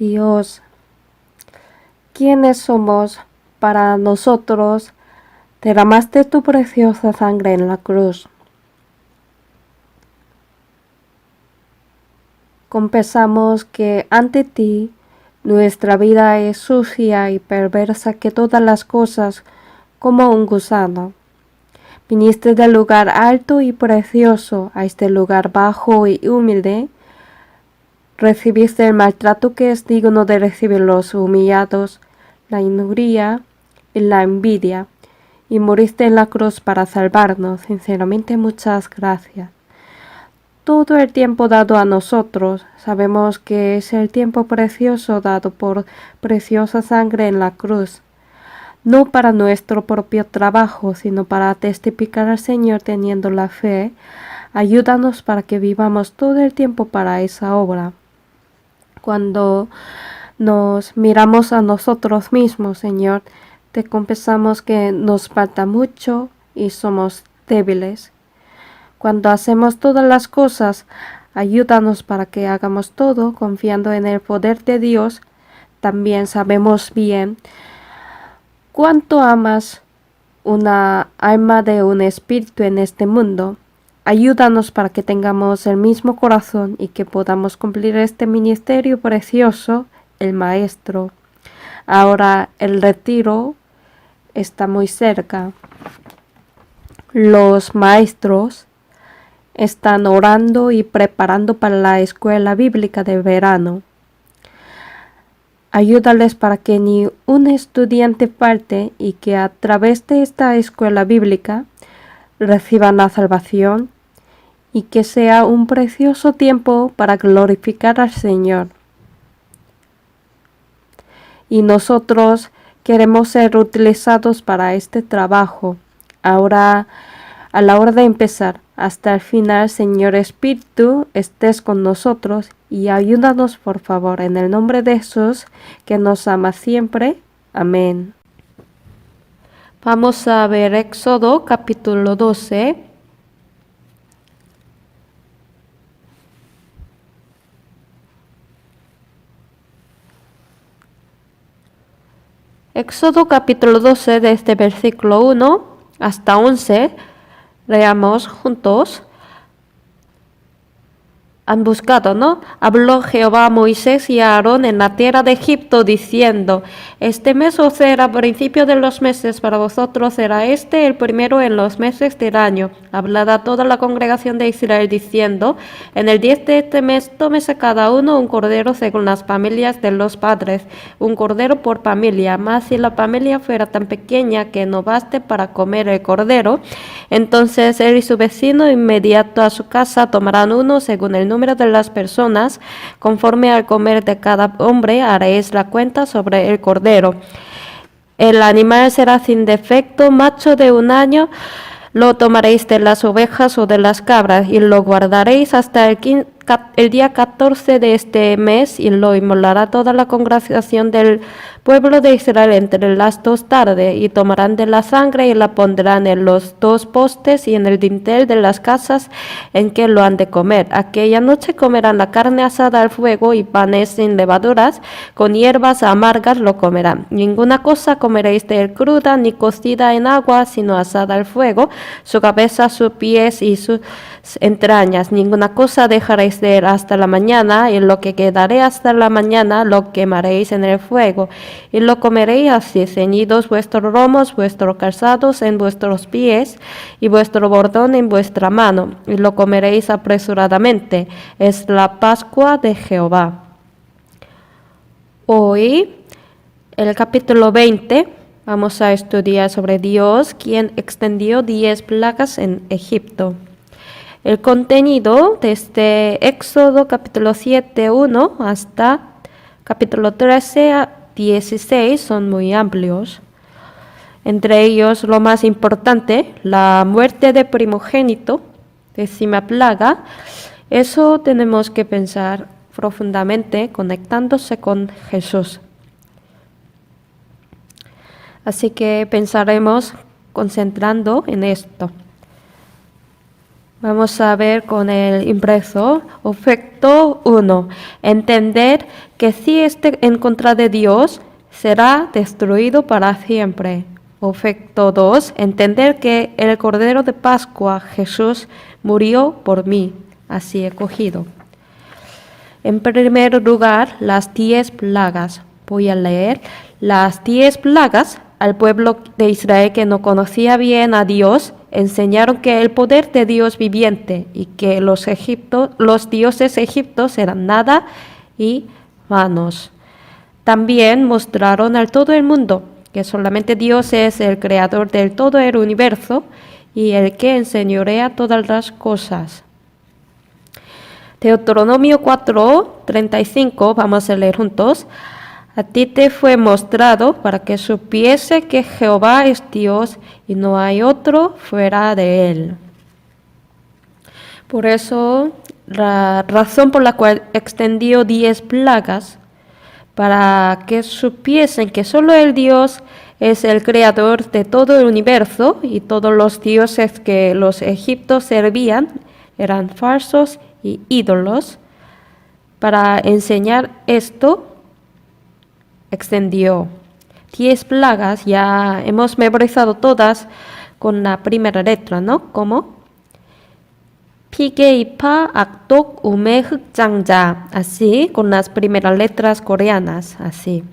Dios, ¿quiénes somos para nosotros? Derramaste tu preciosa sangre en la cruz. Confesamos que ante ti nuestra vida es sucia y perversa que todas las cosas, como un gusano. Viniste del lugar alto y precioso a este lugar bajo y humilde. Recibiste el maltrato que es digno de recibir los humillados, la injuria y la envidia, y moriste en la cruz para salvarnos. Sinceramente, muchas gracias. Todo el tiempo dado a nosotros, sabemos que es el tiempo precioso dado por preciosa sangre en la cruz, no para nuestro propio trabajo, sino para testificar al Señor teniendo la fe. Ayúdanos para que vivamos todo el tiempo para esa obra. Cuando nos miramos a nosotros mismos, Señor, te confesamos que nos falta mucho y somos débiles. Cuando hacemos todas las cosas, ayúdanos para que hagamos todo confiando en el poder de Dios. También sabemos bien cuánto amas una alma de un espíritu en este mundo. Ayúdanos para que tengamos el mismo corazón y que podamos cumplir este ministerio precioso, el Maestro. Ahora el retiro está muy cerca. Los maestros están orando y preparando para la escuela bíblica de verano. Ayúdales para que ni un estudiante falte y que a través de esta escuela bíblica reciban la salvación y que sea un precioso tiempo para glorificar al Señor. Y nosotros queremos ser utilizados para este trabajo. Ahora, a la hora de empezar, hasta el final, Señor Espíritu, estés con nosotros y ayúdanos, por favor, en el nombre de Jesús, que nos ama siempre. Amén. Vamos a ver Éxodo capítulo 12. Éxodo capítulo 12, desde versículo 1 hasta 11. Leamos juntos. Han buscado, ¿no? Habló Jehová a Moisés y a Aarón en la tierra de Egipto, diciendo: Este mes os será principio de los meses, para vosotros será este el primero en los meses del año. Hablad a toda la congregación de Israel, diciendo: En el 10 de este mes tómese cada uno un cordero según las familias de los padres, un cordero por familia. Mas si la familia fuera tan pequeña que no baste para comer el cordero, entonces él y su vecino inmediato a su casa tomarán uno según el número de las personas. Conforme al comer de cada hombre haréis la cuenta sobre el cordero. El animal será sin defecto, macho de un año. Lo tomaréis de las ovejas o de las cabras y lo guardaréis hasta el día 14 de este mes, y lo inmolará toda la congregación del pueblo de Israel entre las 2 tardes, y tomarán de la sangre y la pondrán en los 2 postes y en el dintel de las casas en que lo han de comer. Aquella noche comerán la carne asada al fuego y panes sin levaduras, con hierbas amargas lo comerán. Ninguna cosa comeréis de él cruda ni cocida en agua, sino asada al fuego, su cabeza, sus pies y sus entrañas. Ninguna cosa dejaréis de él hasta la mañana, y lo que quedaré hasta la mañana lo quemaréis en el fuego, y lo comeréis así: ceñidos vuestros lomos, vuestros calzados en vuestros pies, y vuestro bordón en vuestra mano, y lo comeréis apresuradamente. Es la Pascua de Jehová. Hoy, el capítulo 20, vamos a estudiar sobre Dios, quien extendió 10 plagas en Egipto. El contenido desde Éxodo capítulo 7, 1 hasta capítulo 13 a 16 son muy amplios. Entre ellos, lo más importante, la muerte de primogénito, 10ª plaga. Eso tenemos que pensar profundamente, conectándose con Jesús. Así que pensaremos concentrando en esto. Vamos a ver con el impreso. Efecto 1. Entender que si esté en contra de Dios, será destruido para siempre. Efecto 2. Entender que el Cordero de Pascua, Jesús, murió por mí. Así he cogido. En primer lugar, las 10 plagas. Voy a leer. Las 10 plagas al pueblo de Israel que no conocía bien a Dios enseñaron que el poder de Dios viviente y que los dioses egipcios eran nada y vanos. También mostraron a todo el mundo que solamente Dios es el creador del todo el universo y el que enseñorea todas las cosas. Deuteronomio 4:35, vamos a leer juntos. A ti te fue mostrado para que supiese que Jehová es Dios y no hay otro fuera de él. Por eso, la razón por la cual extendió 10 plagas, para que supiesen que solo el Dios es el creador de todo el universo y todos los dioses que los egipcios servían eran falsos y ídolos. Para enseñar esto, extendió 10 plagas, ya hemos memorizado todas con la primera letra, ¿no? ¿Cómo? Pigeipa aktok ume 흑장자, así, con las primeras letras coreanas, así.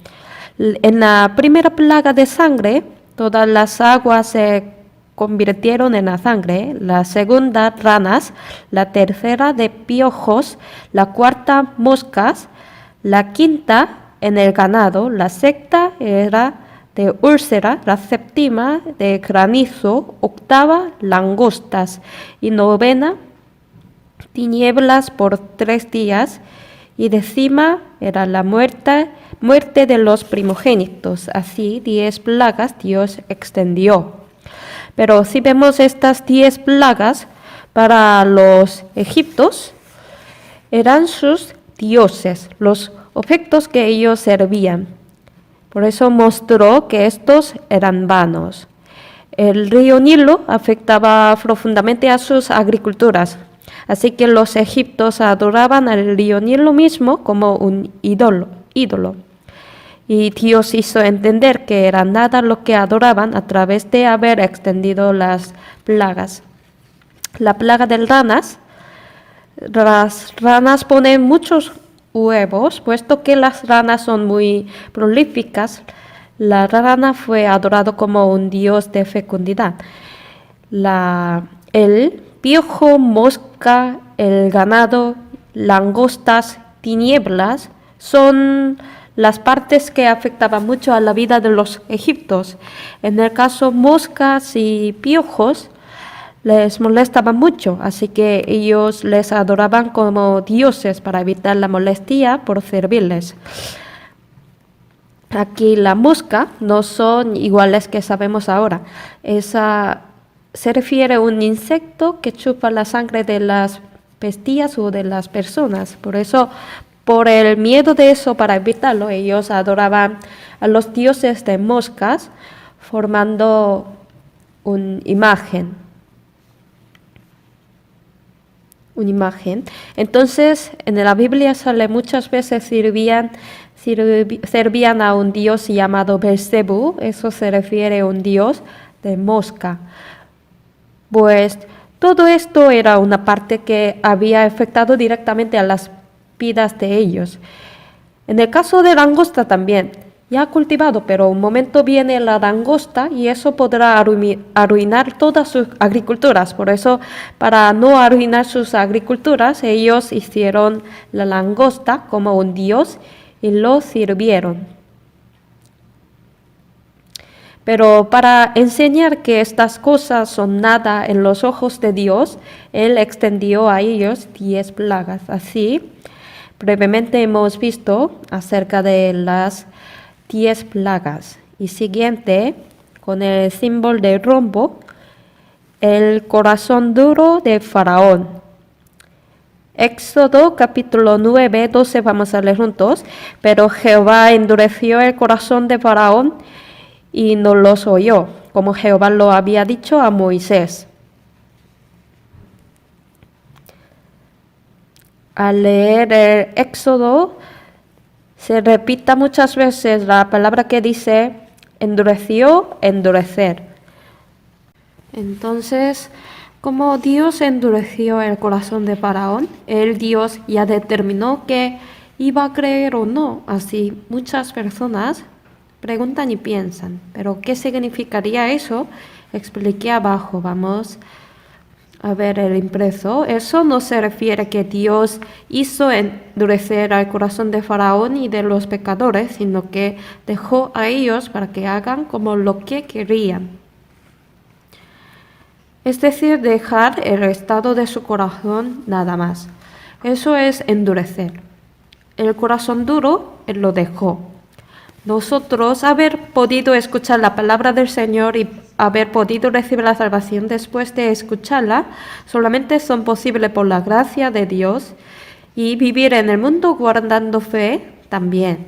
En la primera plaga de sangre, todas las aguas se convirtieron en la sangre, la segunda ranas, la tercera de piojos, la cuarta moscas, la quinta en el ganado, la sexta era de úlcera, la séptima de granizo, octava langostas y novena tinieblas por 3 días y décima era la muerte de los primogénitos. Así 10 plagas Dios extendió. Pero si vemos estas 10 plagas para los egipcios, eran sus dioses, los objetos que ellos servían. Por eso mostró que estos eran vanos. El río Nilo afectaba profundamente a sus agriculturas, así que los egipcios adoraban al río Nilo mismo como un ídolo. Y Dios hizo entender que era nada lo que adoraban a través de haber extendido las plagas. La plaga de ranas. Las ranas ponen muchos huevos, puesto que las ranas son muy prolíficas. La rana fue adorado como un dios de fecundidad. El piojo, mosca, el ganado, langostas, tinieblas son las partes que afectaban mucho a la vida de los egipcios. En el caso moscas y piojos les molestaban mucho, así que ellos les adoraban como dioses para evitar la molestia por servirles. Aquí la mosca no son iguales que sabemos ahora. Esa se refiere a un insecto que chupa la sangre de las bestias o de las personas. Por eso, por el miedo de eso, para evitarlo, ellos adoraban a los dioses de moscas, formando una imagen. Entonces, en la Biblia sale muchas veces servían a un dios llamado Belzebú. Eso se refiere a un dios de mosca. Pues todo esto era una parte que había afectado directamente a las vidas de ellos. En el caso de langosta también, ya cultivado, pero un momento viene la langosta y eso podrá arruinar todas sus agriculturas. Por eso, para no arruinar sus agriculturas, ellos hicieron la langosta como un dios y lo sirvieron. Pero para enseñar que estas cosas son nada en los ojos de Dios, Él extendió a ellos 10 plagas. Así, brevemente hemos visto acerca de las 10 plagas. Y siguiente, con el símbolo de rombo, el corazón duro de Faraón. Éxodo capítulo 9, 12, vamos a leer juntos. Pero Jehová endureció el corazón de Faraón y no los oyó, como Jehová lo había dicho a Moisés. al leer el Éxodo se repita muchas veces la palabra que dice endureció, endurecer. Entonces, como Dios endureció el corazón de Faraón, el Dios ya determinó que iba a creer o no. Así muchas personas preguntan y piensan, ¿pero qué significaría eso? Expliqué abajo, vamos a ver el impreso. Eso no se refiere a que Dios hizo endurecer el corazón de Faraón y de los pecadores, sino que dejó a ellos para que hagan como lo que querían. Es decir, dejar el estado de su corazón nada más. Eso es endurecer. El corazón duro, Él lo dejó. Nosotros, haber podido escuchar la palabra del Señor y haber podido recibir la salvación después de escucharla, solamente son posibles por la gracia de Dios, y vivir en el mundo guardando fe también.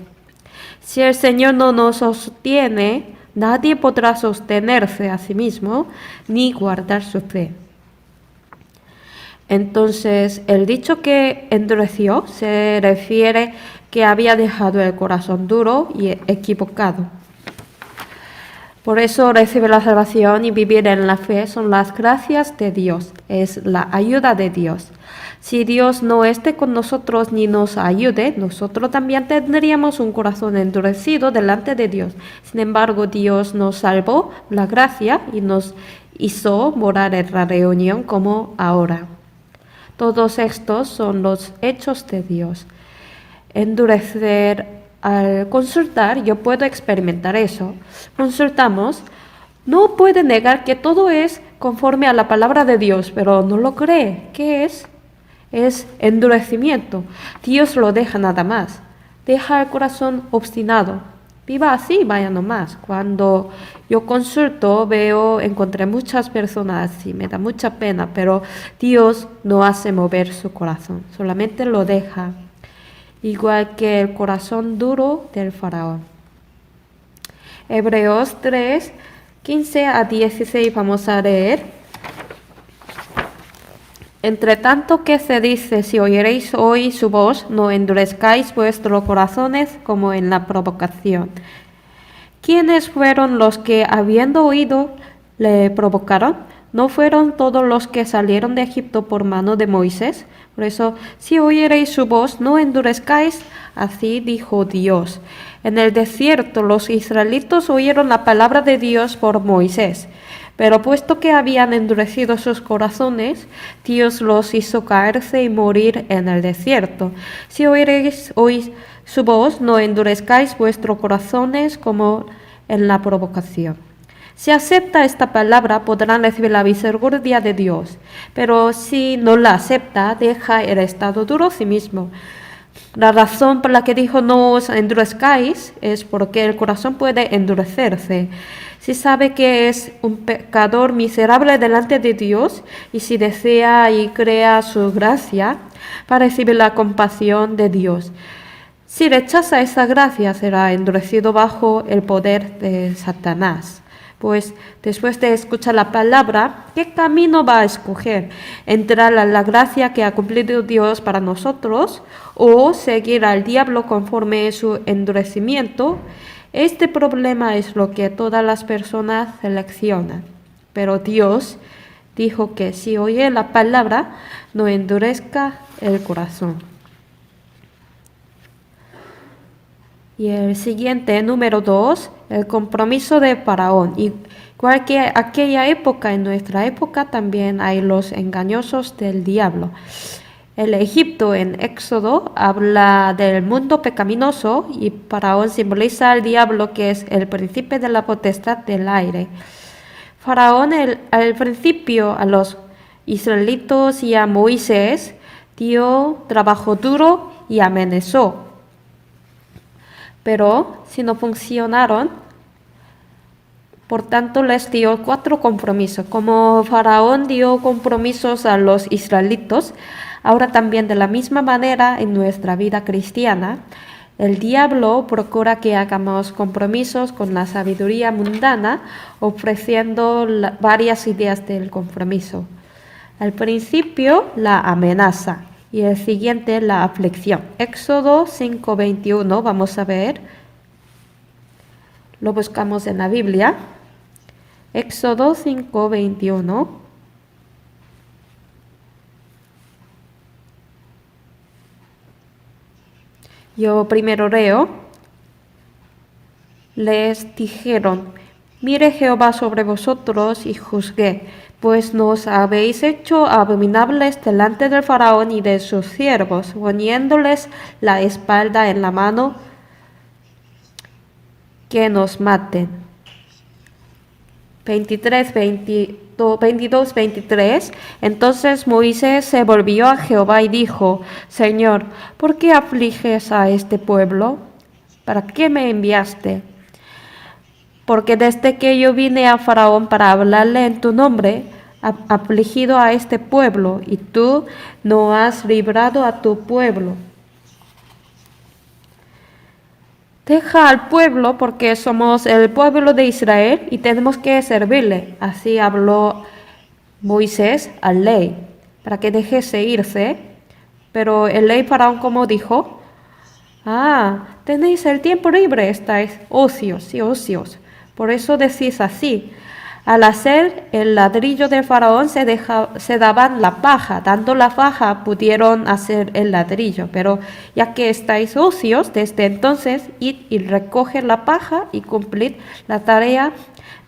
Si el Señor no nos sostiene, nadie podrá sostenerse a sí mismo ni guardar su fe. Entonces, el dicho que endureció se refiere que había dejado el corazón duro y equivocado. Por eso recibir la salvación y vivir en la fe son las gracias de Dios, es la ayuda de Dios. Si Dios no esté con nosotros ni nos ayude, nosotros también tendríamos un corazón endurecido delante de Dios. Sin embargo, Dios nos salvó la gracia y nos hizo morar en la reunión como ahora. Todos estos son los hechos de Dios. Endurecer al consultar, yo puedo experimentar eso. Consultamos, no puede negar que todo es conforme a la palabra de Dios, pero no lo cree. ¿Qué es? Es endurecimiento. Dios lo deja nada más. Deja el corazón obstinado. Viva así, vaya nomás. Cuando yo consulto, encontré muchas personas así, me da mucha pena, pero Dios no hace mover su corazón, solamente lo deja. Igual que el corazón duro del faraón. Hebreos 3, 15 a 16 vamos a leer. Entre tanto que se dice, si oyeréis hoy su voz, no endurezcáis vuestros corazones como en la provocación. ¿Quiénes fueron los que, habiendo oído, le provocaron? ¿No fueron todos los que salieron de Egipto por mano de Moisés? Por eso, si oyeréis su voz, no endurezcáis, así dijo Dios. En el desierto los israelitas oyeron la palabra de Dios por Moisés. Pero puesto que habían endurecido sus corazones, Dios los hizo caerse y morir en el desierto. Si oiréis hoy su voz, no endurezcáis vuestros corazones como en la provocación. Si acepta esta palabra, podrán recibir la misericordia de Dios. Pero si no la acepta, deja el estado duro a sí mismo. La razón por la que dijo no os endurezcáis es porque el corazón puede endurecerse. Si sabe que es un pecador miserable delante de Dios y si desea y crea su gracia para recibir la compasión de Dios. Si rechaza esa gracia, será endurecido bajo el poder de Satanás. Pues después de escuchar la palabra, ¿qué camino va a escoger? ¿Entrar a la gracia que ha cumplido Dios para nosotros o seguir al diablo conforme su endurecimiento? Este problema es lo que todas las personas seleccionan. Pero Dios dijo que si oye la palabra, no endurezca el corazón. Y el siguiente, número 2, el compromiso de Faraón. Igual que aquella época, en nuestra época también hay los engañosos del diablo. El Egipto en Éxodo habla del mundo pecaminoso y Faraón simboliza al diablo, que es el príncipe de la potestad del aire. Faraón al principio a los israelitas y a Moisés dio trabajo duro y amenazó. Pero si no funcionaron, por tanto les dio 4 compromisos. Como Faraón dio compromisos a los israelitas, ahora también de la misma manera en nuestra vida cristiana, el diablo procura que hagamos compromisos con la sabiduría mundana, ofreciendo varias ideas del compromiso. Al principio, la amenaza. Y el siguiente, la aflicción. Éxodo 5:21, vamos a ver. Lo buscamos en la Biblia. Éxodo 5:21. Yo primero leo. Les dijeron: mire Jehová sobre vosotros y juzgué, pues nos habéis hecho abominables delante del faraón y de sus siervos, poniéndoles la espalda en la mano, que nos maten. 22-23. Entonces Moisés se volvió a Jehová y dijo: Señor, ¿por qué afliges a este pueblo? ¿Para qué me enviaste? Porque desde que yo vine a Faraón para hablarle en tu nombre, afligido a este pueblo, y tú no has librado a tu pueblo. Deja al pueblo, porque somos el pueblo de Israel y tenemos que servirle. Así habló Moisés al rey, para que dejese irse. Pero el rey Faraón, como dijo: tenéis el tiempo libre, estáis ocios y ocios. Por eso decís así. Al hacer el ladrillo de Faraón se daban la paja. Dando la paja pudieron hacer el ladrillo. Pero ya que estáis ocios, desde entonces id y recoged la paja y cumplid la tarea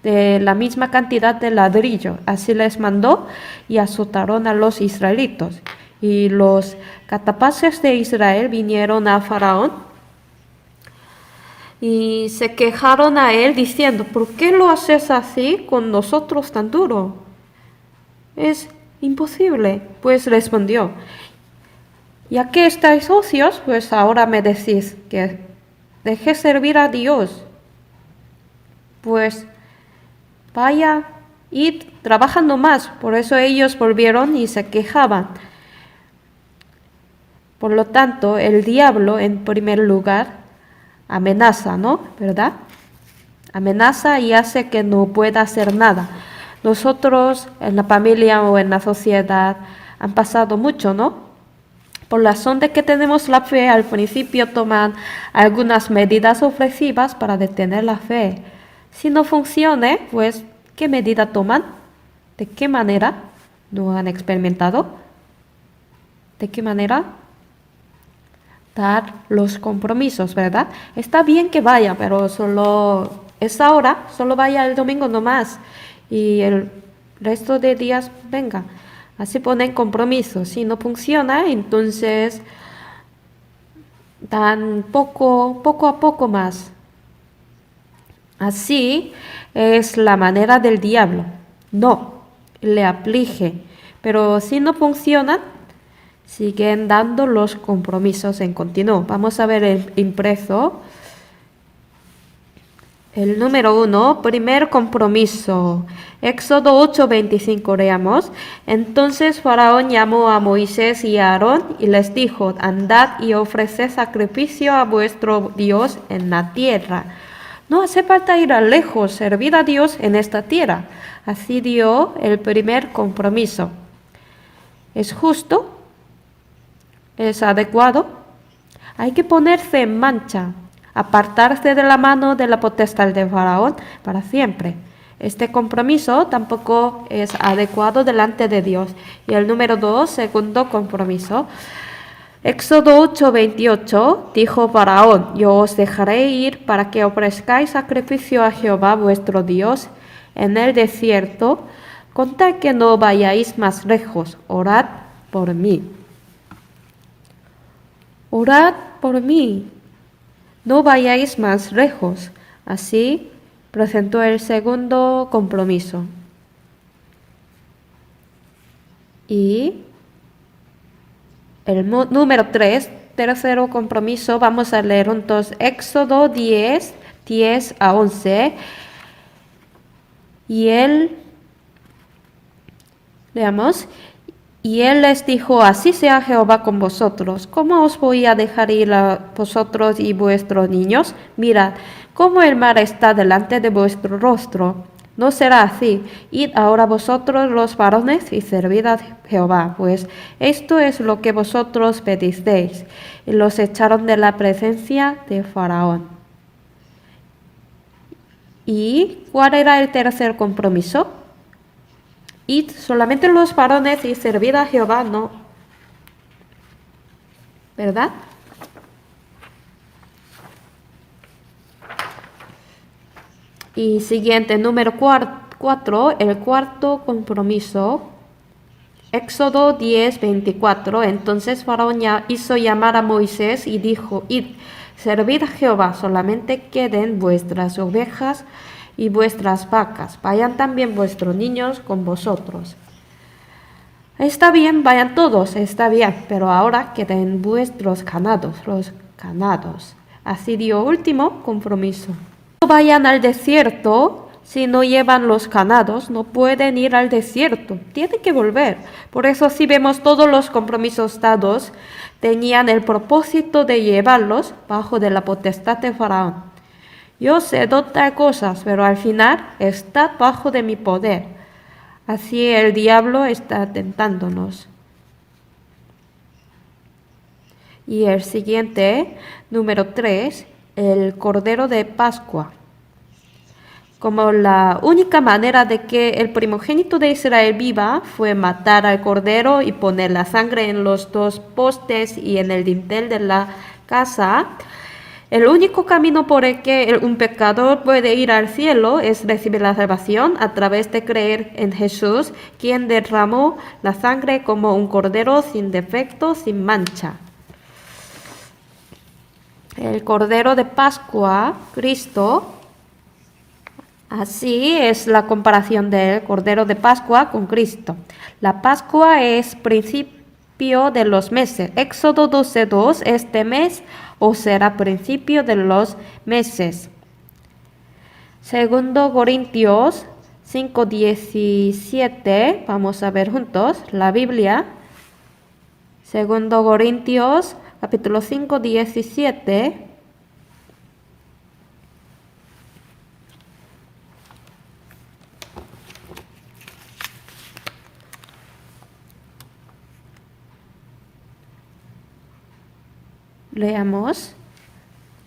de la misma cantidad de ladrillo. Así les mandó, y azotaron a los israelitos. Y los catapaces de Israel vinieron a Faraón y se quejaron a él diciendo: ¿por qué lo haces así con nosotros tan duro? Es imposible. Pues respondió: ya que estáis ocios, pues ahora me decís que deje servir a Dios. Pues vaya, id trabajando más. Por eso ellos volvieron y se quejaban. Por lo tanto, el diablo, en primer lugar, amenaza, ¿no? ¿Verdad? Amenaza y hace que no pueda hacer nada. Nosotros en la familia o en la sociedad han pasado mucho, ¿no? Por razón de que tenemos la fe, al principio toman algunas medidas ofensivas para detener la fe. Si no funciona, pues, ¿qué medida toman? ¿De qué manera? ¿No han experimentado? ¿De qué manera? Dar los compromisos, ¿verdad? Está bien que vaya, pero solo esa hora, solo vaya el domingo nomás, y el resto de días venga. Así ponen compromisos. Si no funciona, entonces dan poco a poco más. Así es la manera del diablo. No, le aflige. Pero si no funciona, siguen dando los compromisos en continuo. Vamos a ver el impreso. El número 1, primer compromiso. Éxodo 8:25, leamos. Entonces Faraón llamó a Moisés y a Aarón y les dijo: andad y ofreced sacrificio a vuestro Dios en la tierra. No hace falta ir a lejos, servir a Dios en esta tierra. Así dio el primer compromiso. ¿Es justo? ¿Es adecuado? Hay que ponerse en marcha, apartarse de la mano de la potestad de Faraón para siempre. Este compromiso tampoco es adecuado delante de Dios. Y el número 2, segundo compromiso. Éxodo 8:28, dijo Faraón: yo os dejaré ir para que ofrezcáis sacrificio a Jehová vuestro Dios en el desierto, con tal que no vayáis más lejos. Orad por mí. Orad por mí, no vayáis más lejos. Así presentó el segundo compromiso. Y el número 3, tercero compromiso, vamos a leer juntos Éxodo 10:10-11. Y leamos. Y él les dijo: así sea Jehová con vosotros. ¿Cómo os voy a dejar ir a vosotros y vuestros niños? Mirad, cómo el mar está delante de vuestro rostro. No será así. Id ahora vosotros los varones y servid a Jehová, pues esto es lo que vosotros pedisteis. Y los echaron de la presencia de Faraón. ¿Y cuál era el tercer compromiso? Id solamente los varones y servid a Jehová, no. ¿Verdad? Y siguiente, número 4, el cuarto compromiso. Éxodo 10:24. Entonces Faraón hizo llamar a Moisés y dijo: Id, servid a Jehová, solamente queden vuestras ovejas y vuestras vacas. Vayan también vuestros niños con vosotros. Está bien, vayan todos, está bien, pero ahora queden vuestros ganados, los ganados. Así dio último compromiso. No vayan al desierto. Si no llevan los ganados, no pueden ir al desierto, tienen que volver. Por eso si vemos todos los compromisos dados, tenían el propósito de llevarlos bajo de la potestad de Faraón. Yo sé tal cosas, pero al final está bajo de mi poder. Así el diablo está tentándonos. Y el siguiente, número 3, el Cordero de Pascua. Como la única manera de que el primogénito de Israel viva fue matar al cordero y poner la sangre en los dos postes y en el dintel de la casa, el único camino por el que un pecador puede ir al cielo es recibir la salvación a través de creer en Jesús, quien derramó la sangre como un cordero sin defecto, sin mancha. El Cordero de Pascua, Cristo. Así es la comparación del Cordero de Pascua con Cristo. La Pascua es principio de los meses. Éxodo 12:2, este mes os será principio de los meses. Segundo Corintios 5:17, vamos a ver juntos la Biblia. Segundo Corintios capítulo 5:17. Leamos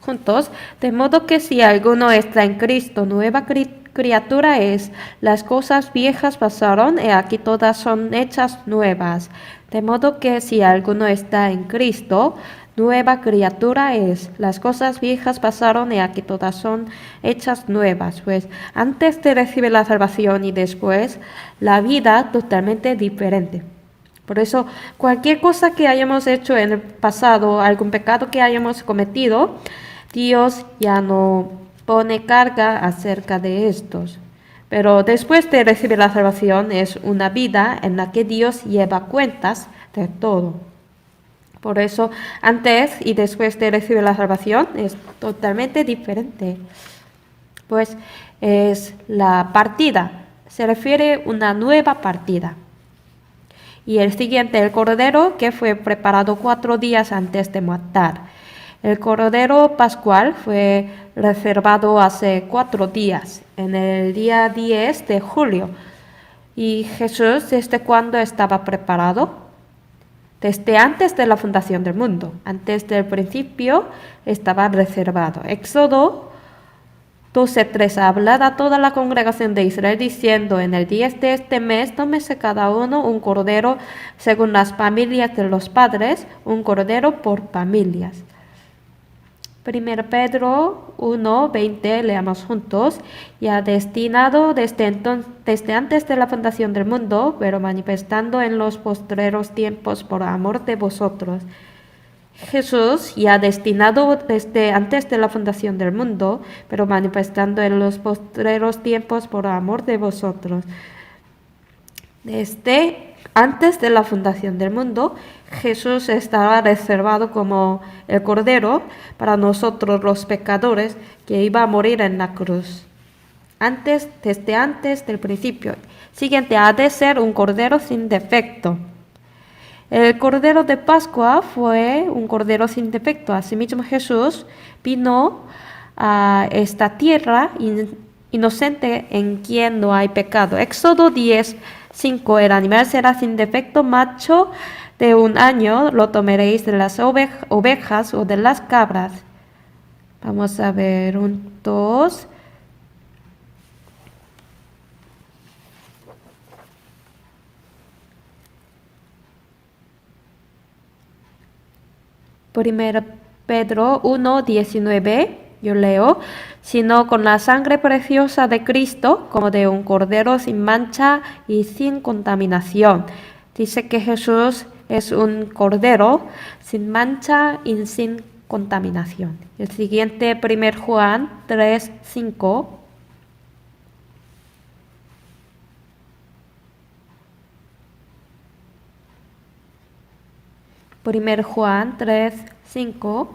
juntos. De modo que si alguno está en Cristo, nueva criatura es. Las cosas viejas pasaron, y aquí todas son hechas nuevas. De modo que si alguno está en Cristo, nueva criatura es. Las cosas viejas pasaron, y aquí todas son hechas nuevas. Pues antes de recibir la salvación y después, la vida totalmente diferente. Por eso, cualquier cosa que hayamos hecho en el pasado, algún pecado que hayamos cometido, Dios ya no pone carga acerca de estos. Pero después de recibir la salvación es una vida en la que Dios lleva cuentas de todo. Por eso, antes y después de recibir la salvación es totalmente diferente. Pues es la partida, se refiere a una nueva partida. Y el siguiente, el cordero que fue preparado 4 días antes de matar. El cordero pascual fue reservado hace 4 días, en el día 10 de julio. ¿Y Jesús desde cuándo estaba preparado? Desde antes de la fundación del mundo. Antes del principio estaba reservado. Éxodo 12:3, hablad a toda la congregación de Israel diciendo: en el 10 de este mes tómese cada uno un cordero según las familias de los padres, un cordero por familias. 1 Pedro 1:20, leamos juntos. Ya destinado desde antes de la fundación del mundo, pero manifestando en los postreros tiempos por amor de vosotros. Jesús, ya destinado desde antes de la fundación del mundo, pero manifestando en los postreros tiempos por amor de vosotros. Desde antes de la fundación del mundo, Jesús estaba reservado como el Cordero para nosotros los pecadores que iba a morir en la cruz. Desde antes del principio. Siguiente, ha de ser un Cordero sin defecto. El Cordero de Pascua fue un Cordero sin defecto. Asimismo, Jesús vino a esta tierra inocente en quien no hay pecado. Éxodo 10:5. El animal será sin defecto, macho de 1 año, lo tomaréis de las ovejas o de las cabras. Vamos a ver juntos. Primero Pedro 1:19, yo leo, sino con la sangre preciosa de Cristo, como de un cordero sin mancha y sin contaminación. Dice que Jesús es un cordero sin mancha y sin contaminación. El siguiente, 1 Juan 3:5. 1 Juan 3:5,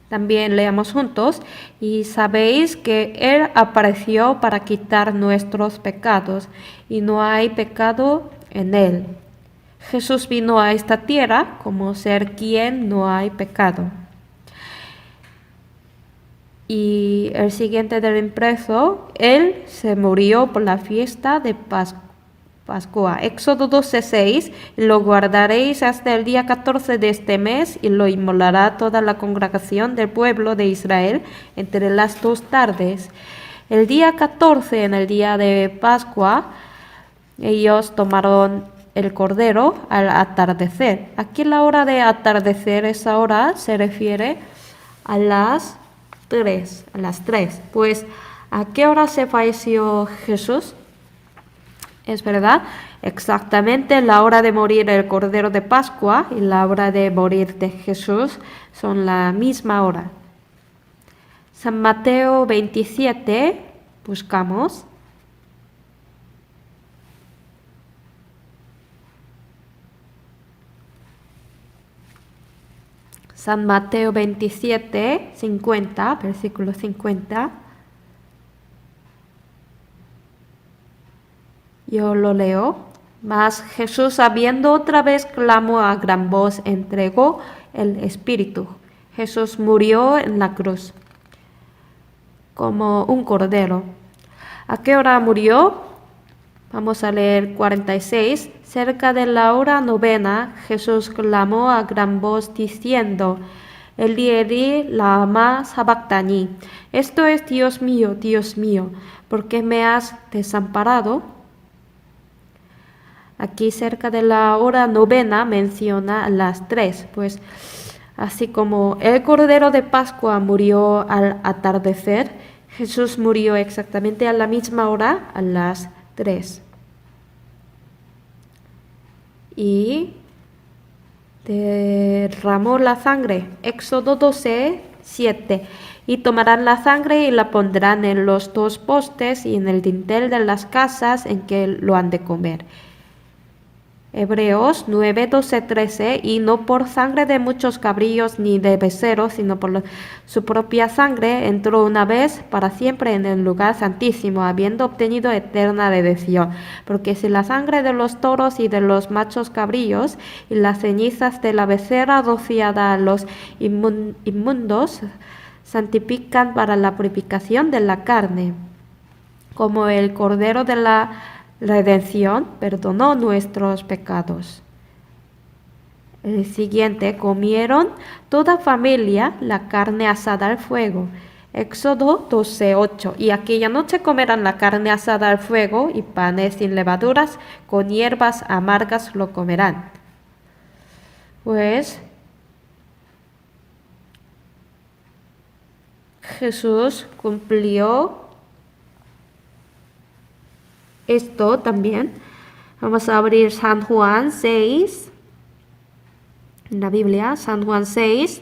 también leamos juntos. Y sabéis que Él apareció para quitar nuestros pecados, y no hay pecado en Él. Jesús vino a esta tierra como ser quien no hay pecado. Y el siguiente del impreso, Él se murió por la fiesta de Pascua. Éxodo 12:6, lo guardaréis hasta el día 14 de este mes y lo inmolará toda la congregación del pueblo de Israel entre las 2 tardes. El día 14, en el día de Pascua, ellos tomaron el cordero al atardecer. Aquí la hora de atardecer, esa hora se refiere a las 3. Pues, ¿a qué hora se falleció Jesús? Es verdad, exactamente la hora de morir el Cordero de Pascua y la hora de morir de Jesús son la misma hora. San Mateo 27, buscamos. San Mateo 27, 50, versículo 50. Yo lo leo. Mas Jesús, habiendo otra vez clamó a gran voz, entregó el Espíritu. Jesús murió en la cruz como un cordero. ¿A qué hora murió? Vamos a leer 46. Cerca de la hora 9, Jesús clamó a gran voz diciendo, Eli, Eli, lama sabactani. Esto es, Dios mío, ¿por qué me has desamparado? Aquí cerca de la hora 9 menciona las 3, pues así como el Cordero de Pascua murió al atardecer, Jesús murió exactamente a la misma hora, a las 3. Y derramó la sangre. Éxodo 12:7. Y tomarán la sangre y la pondrán en los 2 postes y en el dintel de las casas en que lo han de comer. Hebreos 9:12-13. Y no por sangre de muchos cabrillos ni de becerros, sino por su propia sangre, entró una vez para siempre en el lugar santísimo, habiendo obtenido eterna redención. Porque si la sangre de los toros y de los machos cabrillos y las cenizas de la becerra rociada a los inmundos santifican para la purificación de la carne, como el cordero de la redención perdonó nuestros pecados. El siguiente, comieron toda familia la carne asada al fuego. Éxodo 12:8. Y aquella noche comerán la carne asada al fuego y panes sin levaduras, con hierbas amargas lo comerán. Pues Jesús cumplió esto también. Vamos a abrir San Juan 6, en la Biblia, San Juan 6,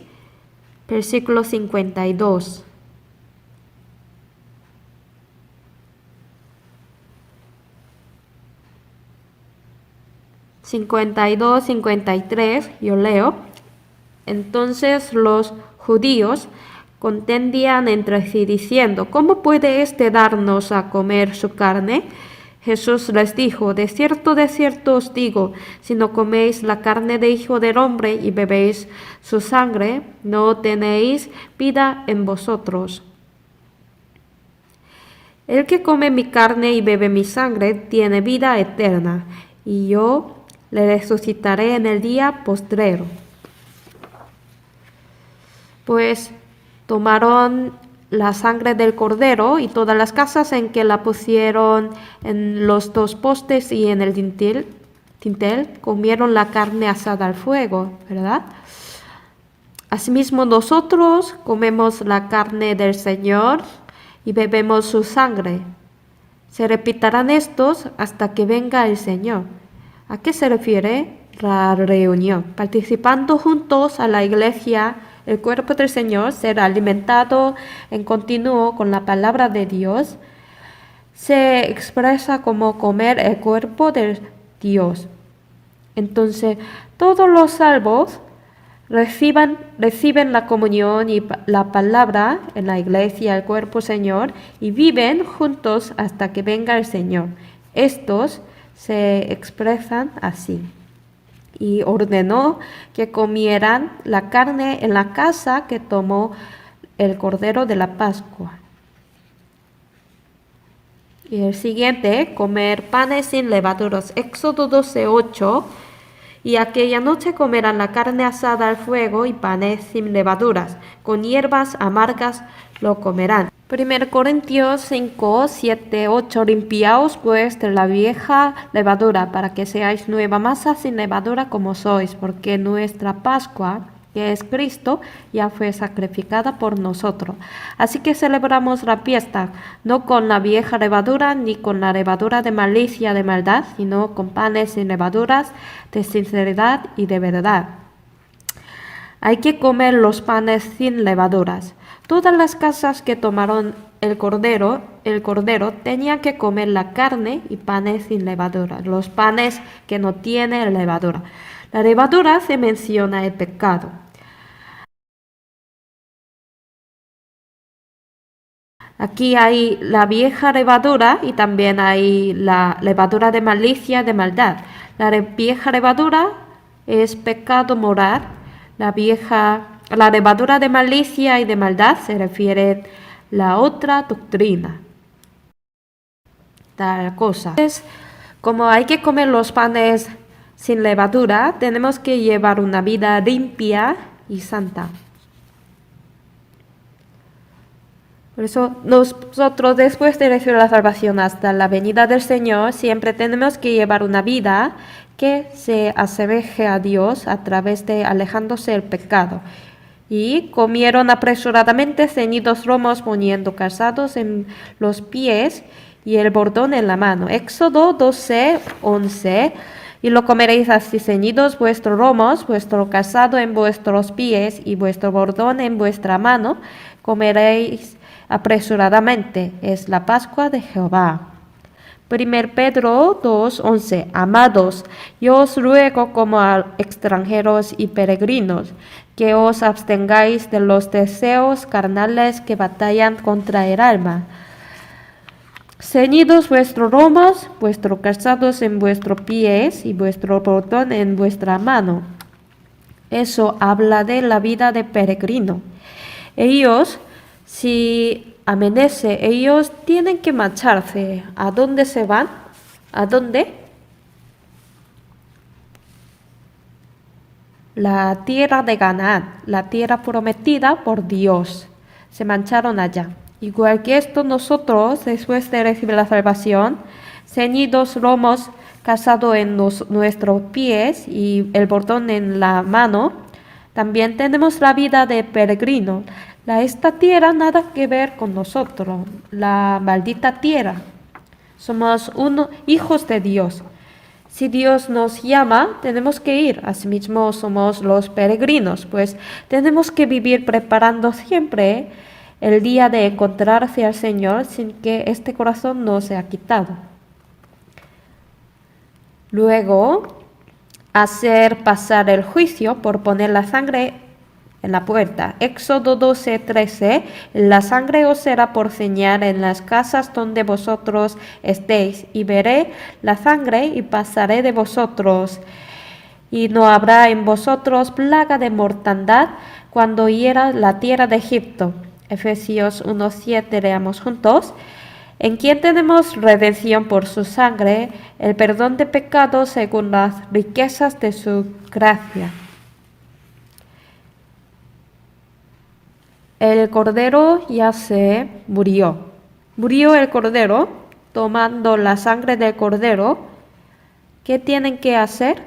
versículo 52. (52, 53), yo leo. Entonces los judíos contendían entre sí diciendo, ¿cómo puede éste darnos a comer su carne? Jesús les dijo, de cierto os digo, si no coméis la carne del Hijo del Hombre y bebéis su sangre, no tenéis vida en vosotros. El que come mi carne y bebe mi sangre tiene vida eterna, y yo le resucitaré en el día postrero. Pues tomaron la sangre del cordero y todas las casas en que la pusieron en los dos postes y en el dintel, comieron la carne asada al fuego, ¿verdad? Asimismo nosotros comemos la carne del Señor y bebemos su sangre. Se repetirán estos hasta que venga el Señor. ¿A qué se refiere la reunión? Participando juntos a la iglesia, el cuerpo del Señor será alimentado en continuo con la palabra de Dios. Se expresa como comer el cuerpo de Dios. Entonces, todos los salvos reciben la comunión y la palabra en la iglesia, el cuerpo Señor, y viven juntos hasta que venga el Señor. Estos se expresan así. Y ordenó que comieran la carne en la casa que tomó el Cordero de la Pascua. Y el siguiente, comer panes sin levaduras. Éxodo 12:8. Y aquella noche comerán la carne asada al fuego y panes sin levaduras, con hierbas amargas lo comerán. 1 Corintios 5:7-8. Limpiaos pues de la vieja levadura, para que seáis nueva masa sin levadura como sois, porque nuestra Pascua, que es Cristo, ya fue sacrificada por nosotros. Así que celebramos la fiesta, no con la vieja levadura, ni con la levadura de malicia, de maldad, sino con panes sin levaduras, de sinceridad y de verdad. Hay que comer los panes sin levaduras. Todas las casas que tomaron el cordero tenían que comer la carne y panes sin levadura, los panes que no tienen levadura. La levadura se menciona el pecado. Aquí hay la vieja levadura y también hay la levadura de malicia, de maldad. La vieja levadura es pecado moral. La levadura de malicia y de maldad se refiere a la otra doctrina. Tal cosa. Entonces, como hay que comer los panes sin levadura, tenemos que llevar una vida limpia y santa. Por eso nosotros, después de recibir la salvación hasta la venida del Señor, siempre tenemos que llevar una vida que se asemeje a Dios a través de alejándose del pecado. Y comieron apresuradamente ceñidos lomos, poniendo calzados en los pies y el bordón en la mano. Éxodo 12:11. Y lo comeréis así ceñidos vuestros lomos, vuestro calzado en vuestros pies y vuestro bordón en vuestra mano. Comeréis apresuradamente. Es la Pascua de Jehová. 1 Pedro 2:11. Amados, yo os ruego como a extranjeros y peregrinos, que os abstengáis de los deseos carnales que batallan contra el alma. Ceñidos vuestros lomos, vuestros calzados en vuestros pies y vuestro bordón en vuestra mano. Eso habla de la vida de peregrino. Ellos, si amanece, ellos tienen que marcharse. ¿A dónde se van? ¿A dónde? La tierra de Canaán, la tierra prometida por Dios. Se marcharon allá. Igual que esto, nosotros, después de recibir la salvación, ceñidos lomos, calzado en nuestros pies y el bordón en la mano, también tenemos la vida de peregrino. Esta tierra nada que ver con nosotros, la maldita tierra. Somos hijos de Dios. Si Dios nos llama, tenemos que ir. Asimismo, somos los peregrinos, pues tenemos que vivir preparando siempre el día de encontrarse al Señor sin que este corazón no sea quitado. Luego, hacer pasar el juicio por poner la sangre en la puerta. Éxodo 12:13. La sangre os será por señal en las casas donde vosotros estéis, y veré la sangre y pasaré de vosotros. Y no habrá en vosotros plaga de mortandad cuando hiera la tierra de Egipto. Efesios 1:7, leamos juntos. en quien tenemos redención por su sangre, el perdón de pecados según las riquezas de su gracia. El cordero ya se murió. Murió el cordero, tomando la sangre del cordero. ¿Qué tienen que hacer?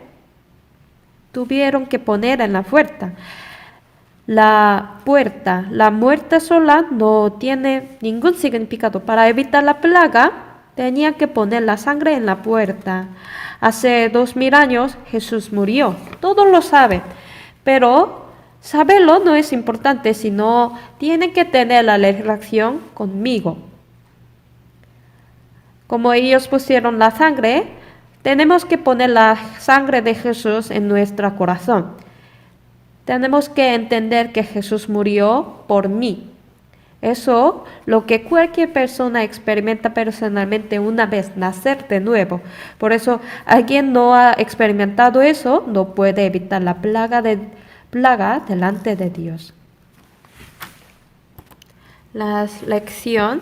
Tuvieron que poner en la puerta. La muerte sola no tiene ningún significado. Para evitar la plaga, tenía que poner la sangre en la puerta. Hace 2000 años Jesús murió. Todos lo saben, pero saberlo no es importante, sino tienen que tener la relación conmigo. Como ellos pusieron la sangre, tenemos que poner la sangre de Jesús en nuestro corazón. Tenemos que entender que Jesús murió por mí. Eso lo que cualquier persona experimenta personalmente una vez, nacer de nuevo. Por eso, alguien no ha experimentado eso, no puede evitar la plaga delante de Dios. La lección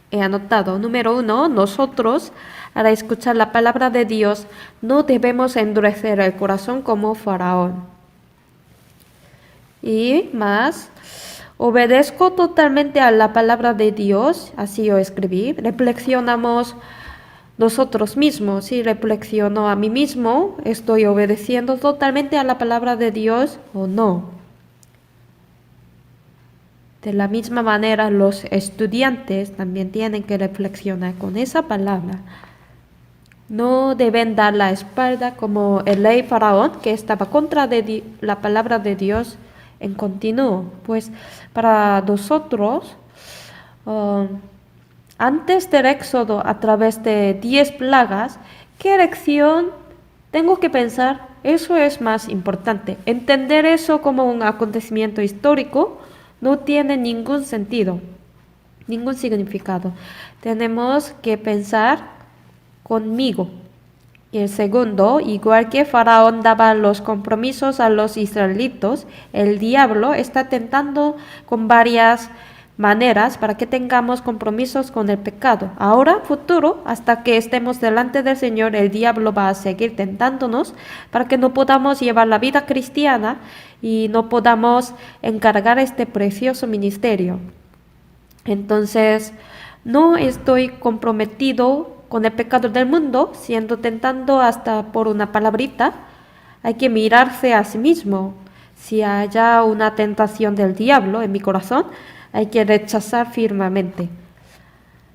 he anotado. Número 1, nosotros, al escuchar la palabra de Dios, no debemos endurecer el corazón como Faraón. Y más, obedezco totalmente a la palabra de Dios, así yo escribí. Reflexionamos nosotros mismos, si reflexiono a mí mismo, ¿estoy obedeciendo totalmente a la palabra de Dios o no? De la misma manera, los estudiantes también tienen que reflexionar con esa palabra. No deben dar la espalda como el rey Faraón, que estaba contra de la palabra de Dios en continuo. Pues para nosotros, antes del éxodo a través de 10 plagas, ¿qué lección tengo que pensar? Eso es más importante. Entender eso como un acontecimiento histórico no tiene ningún sentido, ningún significado. Tenemos que pensar conmigo. Y el segundo, igual que Faraón daba los compromisos a los israelitas, el diablo está tentando con varias maneras para que tengamos compromisos con el pecado. Ahora, futuro, hasta que estemos delante del Señor, el diablo va a seguir tentándonos para que no podamos llevar la vida cristiana y no podamos encargar este precioso ministerio. Entonces, no estoy comprometido con el pecado del mundo, siendo tentando hasta por una palabrita. Hay que mirarse a sí mismo. Si haya una tentación del diablo en mi corazón, hay que rechazar firmemente.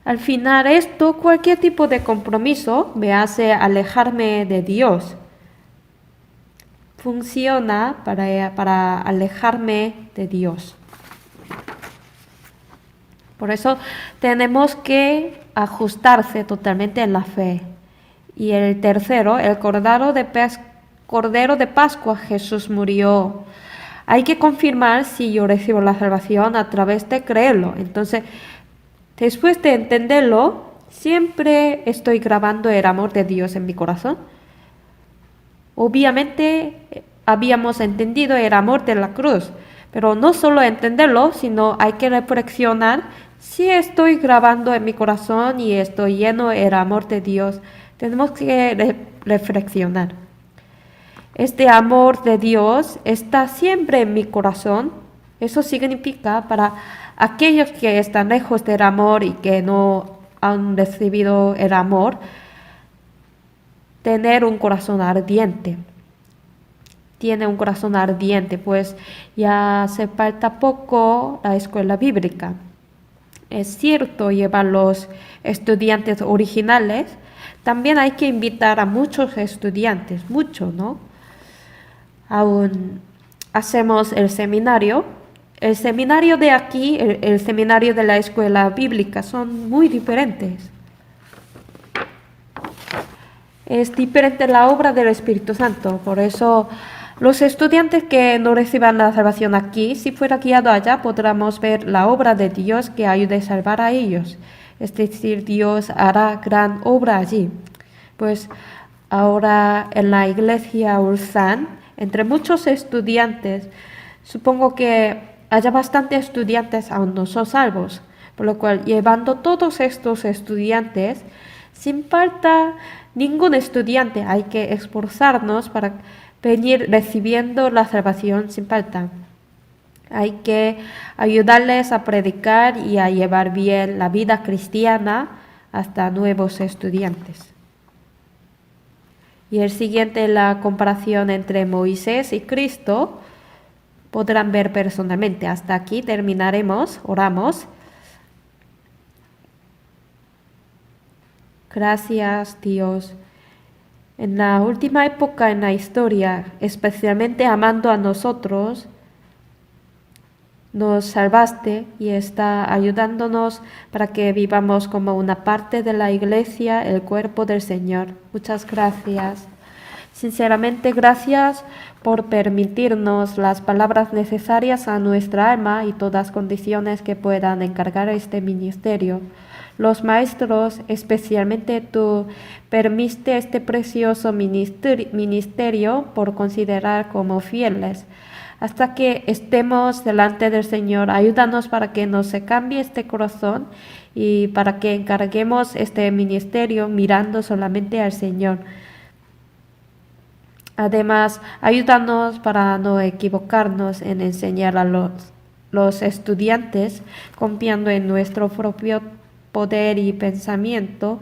Al final esto, cualquier tipo de compromiso me hace alejarme de Dios. Funciona para alejarme de Dios. Por eso tenemos que ajustarse totalmente en la fe. Y el tercero, el Cordero de Pascua, Jesús murió. Hay que confirmar si yo recibo la salvación a través de creerlo. Entonces, después de entenderlo, siempre estoy grabando el amor de Dios en mi corazón. Obviamente, habíamos entendido el amor de la cruz, pero no solo entenderlo, sino hay que reflexionar si estoy grabando en mi corazón y estoy lleno del amor de Dios. Tenemos que reflexionar. Este amor de Dios está siempre en mi corazón. Eso significa para aquellos que están lejos del amor y que no han recibido el amor, tener un corazón ardiente. Tiene un corazón ardiente, pues ya hace falta poco la escuela bíblica. Es cierto llevar los estudiantes originales, también hay que invitar a muchos estudiantes, mucho, ¿no? Aún hacemos el seminario. El seminario de aquí, el seminario de la escuela bíblica son muy diferentes. Es diferente la obra del Espíritu Santo, por eso los estudiantes que no reciban la salvación aquí, si fuera guiado allá, podremos ver la obra de Dios que ayude a salvar a ellos. Es decir, Dios hará gran obra allí. Pues ahora en la iglesia Ulsan, entre muchos estudiantes, supongo que haya bastantes estudiantes aún no son salvos, Por lo cual, llevando todos estos estudiantes, sin falta ningún estudiante, hay que esforzarnos para venir recibiendo la salvación sin falta. Hay que ayudarles a predicar y a llevar bien la vida cristiana hasta nuevos estudiantes. Y el siguiente, la comparación entre Moisés y Cristo, podrán ver personalmente. Hasta aquí terminaremos, oramos. Gracias, Dios. En la última época en la historia, especialmente amando a nosotros, nos salvaste y está ayudándonos para que vivamos como una parte de la iglesia, el cuerpo del Señor. Muchas gracias. Sinceramente, gracias por permitirnos las palabras necesarias a nuestra alma y todas condiciones que puedan encargar este ministerio. Los maestros, especialmente tú, permitiste este precioso ministerio por considerar como fieles. Hasta que estemos delante del Señor, ayúdanos para que no se cambie este corazón y para que encarguemos este ministerio mirando solamente al Señor. Además, ayúdanos para no equivocarnos en enseñar a los estudiantes, confiando en nuestro propio poder y pensamiento,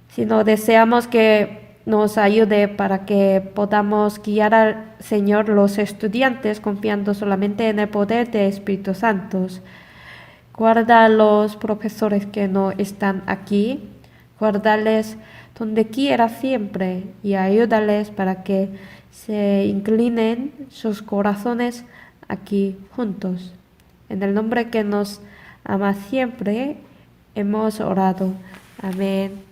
sino deseamos que nos ayude para que podamos guiar al Señor los estudiantes confiando solamente en el poder de Espíritu Santo. Guarda a los profesores que no están aquí, guárdales donde quiera siempre y ayúdales para que se inclinen sus corazones aquí juntos. En el nombre que nos ama siempre, hemos orado. Amén.